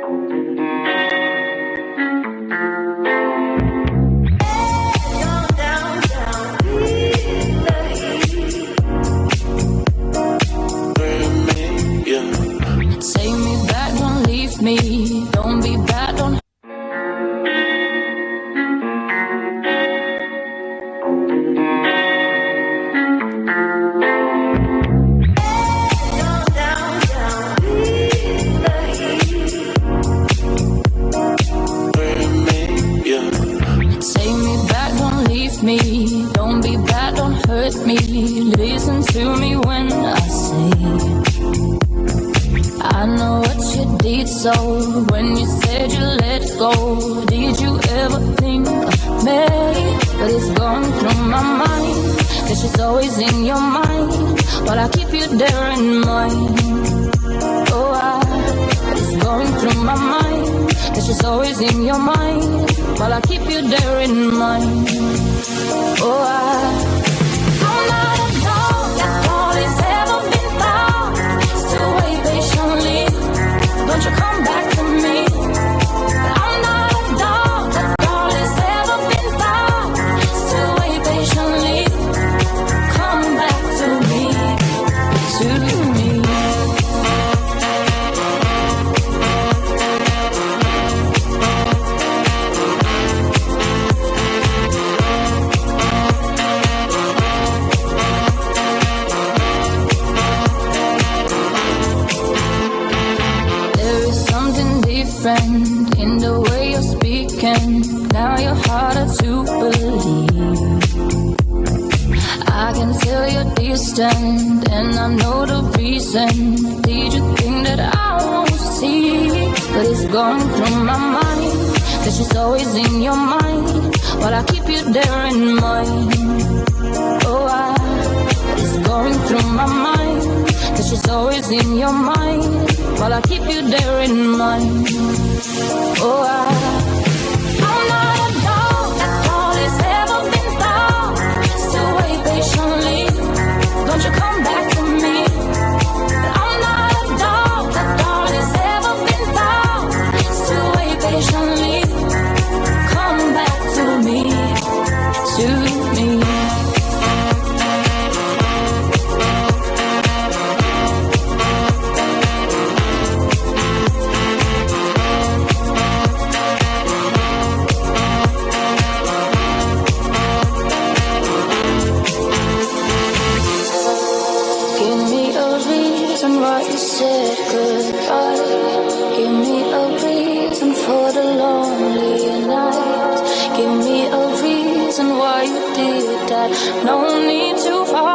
Take me back, don't leave me. Don't be bad, don't. Take me back, don't leave me. Don't be bad, don't hurt me. Listen to me when I say I know what you did, so when you said you let go, did you ever think of me? But it's going through my mind, cause she's always in your mind, but I keep you there in mind. But it's going through my mind, cause she's always in your mind, but I keep you there in mind. I'm not a dog, that's all it's ever been found. Still wait patiently, don't you come back to me. I'm not a dog, that's all it's ever been found. Still wait patiently, come back to me, to me. In the way you're speaking, now you're harder to believe. I can tell you're distant, and I know the reason. Did you think that I won't see? But it's going through my mind, cause she's always in your mind, but I keep you there in mind. It's going through my mind, cause she's always in your mind, but I keep you there in mind. I'm not a dog, that's all it's ever been found. Still wait patiently, don't you come back to me. I'm not a dog, that's all it's ever been found. Still wait patiently, come back to me, to me. Why you said goodbye. Give me a reason for the lonely nights. Give me a reason why you did that. No need to fight.